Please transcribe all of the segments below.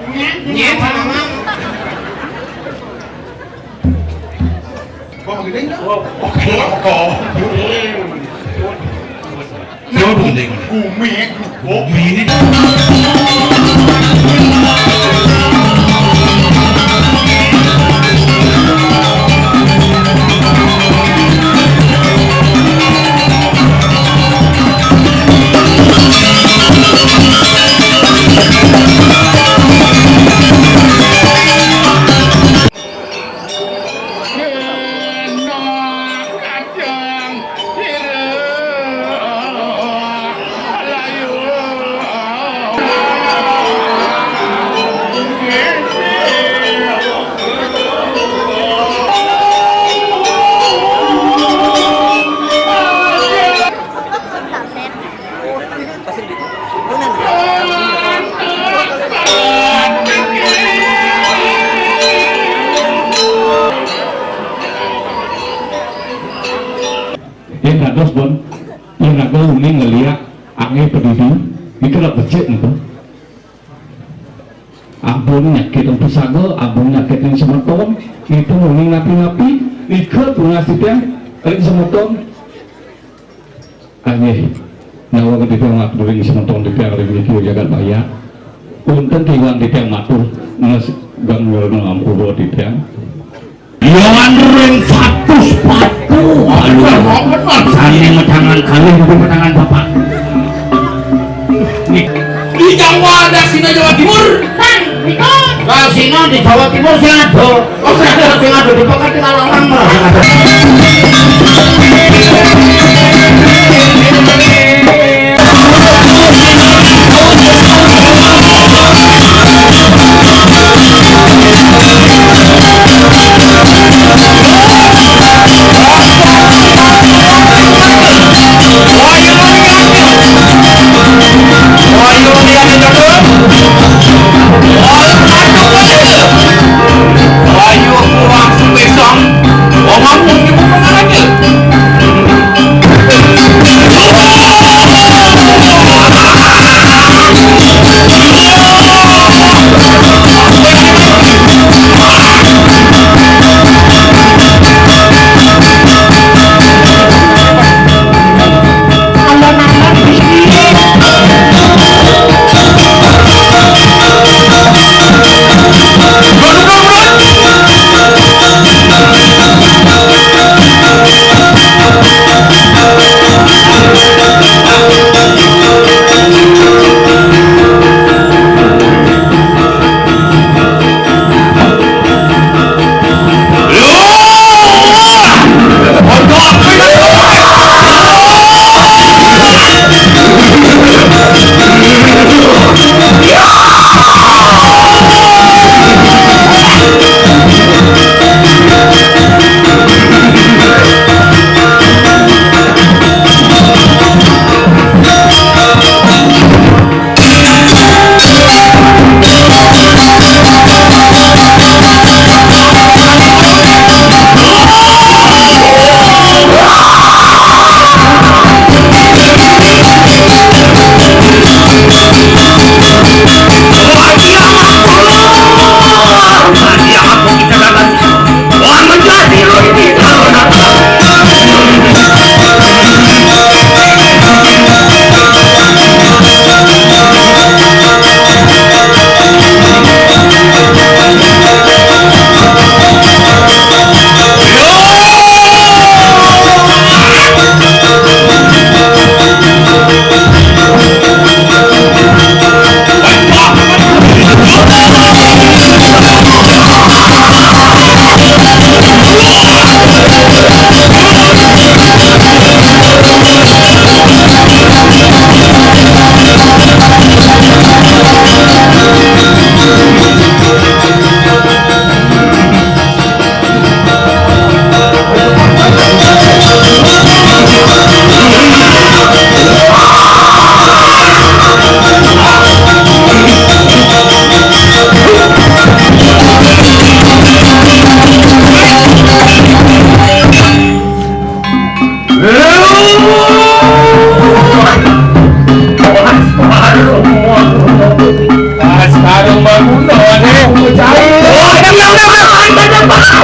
Nyen sama mama. Kok gede enggak? Kok. Siapa bunda ini? Bumi ini. Terus bon, yang naga uni ngeliat angin berdiri, itu lah becek itu. Abun nyakit untuk sago, abun nyakit yang semeton, itu uni napi-napi, ikut pengasihnya, yang semeton. Angin, nawa ketika ngatur yang semeton di tiang lebih kiri jagat bayar. Untung kiwan di tiang matur, ngas gangguan ngampur di tiang. Jangan ring patu. Saya metangan kali itu metangan bapak. Di Jawa ada Sina Jawa Timur. Kalau Sina di Jawa Timur sih ada. Oh sih ada di Pekan tinggal orang merasa.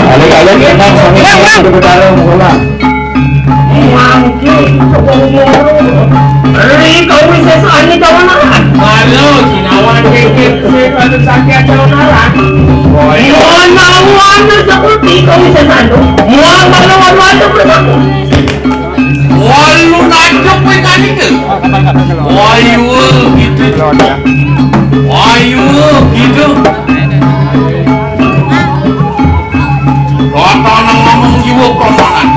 Kali-kali kita sama berbicara mula. Mangki kau bisa sani kawanan. Halo, sinawan kekir kalau sakit kawanan. Mohon maaf seperti kau bisa sandu. Mohon maaf bersama. Walu najuk pekan itu. Wayu gitu. Wayu gitu. Kata ngomong jiwa permanen.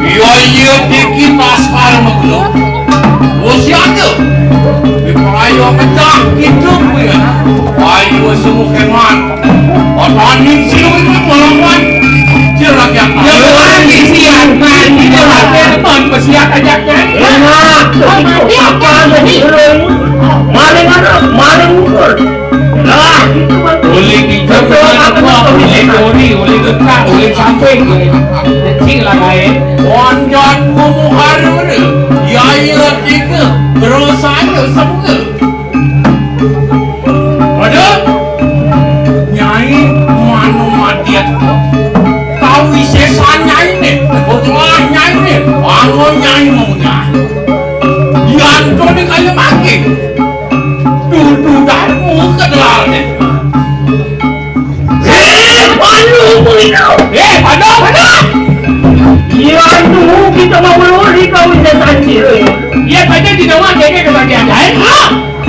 Iya dikit askar maglo. Usianya. Diperayo kedak gitu ya. Wayu semua keman. Otanin silu itu melawan. Jerak yang ada siang mandi jerak ton pesiak ajaknya. Enak. Apa jadi? Maling ukur. Lah, itu mah boleh dicoba boleh gekak, boleh samping. Kecil lah kae. Onjat mumuhar mana? Ya ya tiga. Terus aja semua. Ada? Nyai manu matiat. Kau isesan nyai ni. Betul nyai ni. Bangun nyai maunya. Yang tu ni kaya maki. Duduk darmu kedelal ni. Panu pulau. Panu. Yang tu kita mau melori kau isesan ciri. Ia saja tidak mahu jaga kebahagiaan lain.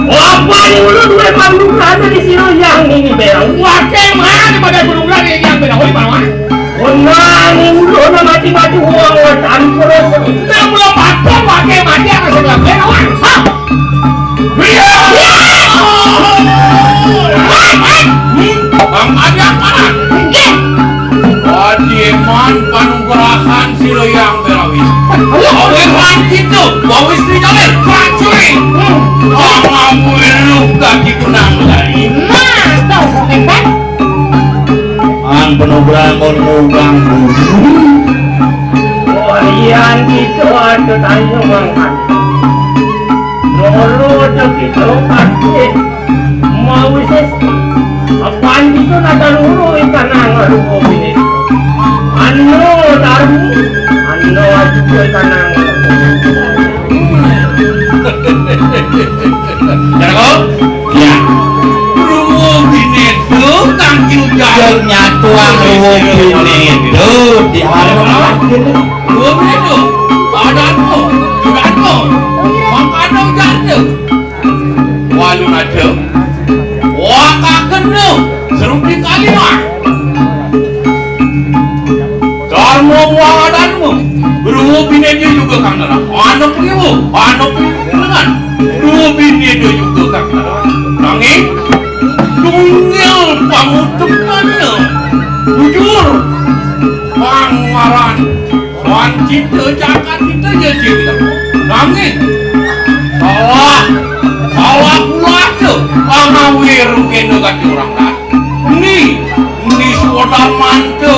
Apa ni ulut dua panggung ada di sini yang ini berang. Wakil mana pada gunung lagi yang berang oleh mana? Orang ulut mati-mati uang watan terus. Nak belum patah wakil mati akan segala berang. Bang ada mana? Adiman panunggerahan sila yang berawis. Aweran gitu, bawis ni jalan, kacui. Ngabuin luka gitu nang lagi. Tahu kan? Ang penubrangon mugang. Orian gitu ada tanya mangkan. Nolo gitu pasti mau ses. Apaan gitu nada luru ikan angaru ini. Ano taruh, ano aja ikan angaru. Jago? Ya. Rumo binetu tangkil jauhnya tuang rumo binetu di halaman. Rumo binetu, padanmu, jugaanmu, makanmu jatuh. Walu nado, wakakenmu, seru di kalimah. Karmu wadanmu, rumo binetu juga kanara. Anak ibu, anak dengan. Rubinnya juga kan nangis tunggal pamutukannya jujur pangaran soan cinta jakat kita jadi nangis salah pula tu pangawir kena kata orang dah ni sudah mantu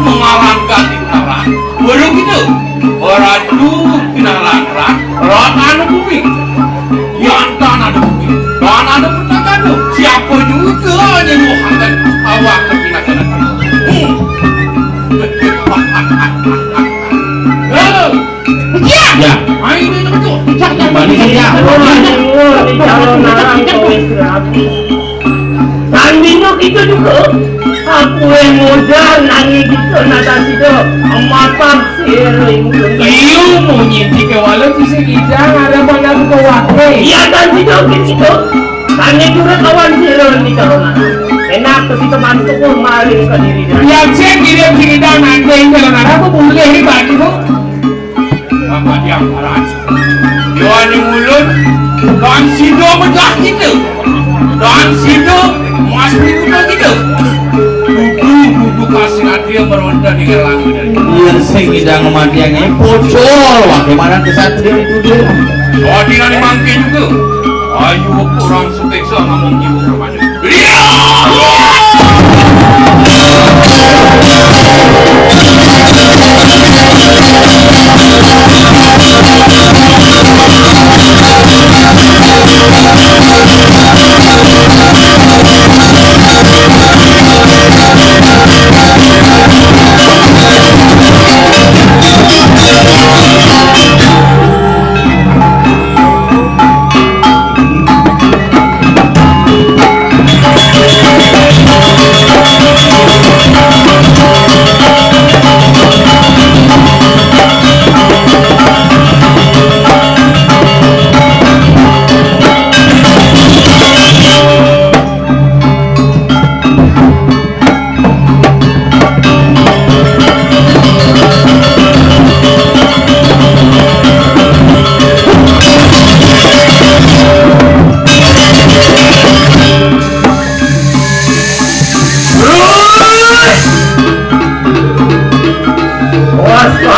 mengaran kati kenalan baru gitu beradu kenalan anu bumi yang tanah ada bumi dan ada pertanyaan tu siapa juga yang muhammad awak kepinakan ya ini betul balik saja calon narang tandingnya kita juga aku yang modal nangis gitu nada situ amatang sering iyo mau nyinti ke walau sisi kijang ada banyak ke wakil iya kan situ tanya juga kawan sirul di calon narang enak ke situ bantu pun maling ke diri dia cek diri kita nanti calon narang aku boleh hebat itu apa dia parah Yohan mulut dan sido bedah kita dan sido mas kita kita duduk kasih dia beronda di langit yang sehidang matiannya bocor bagaimana kesatria itu dia oh dia ni mangke juga ayu kurang supeksa ngomong jiwa bermana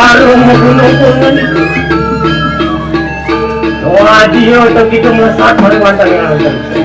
baru menggunung-gunung. Wah, dia untuk kita melesat pada wanita yang ada.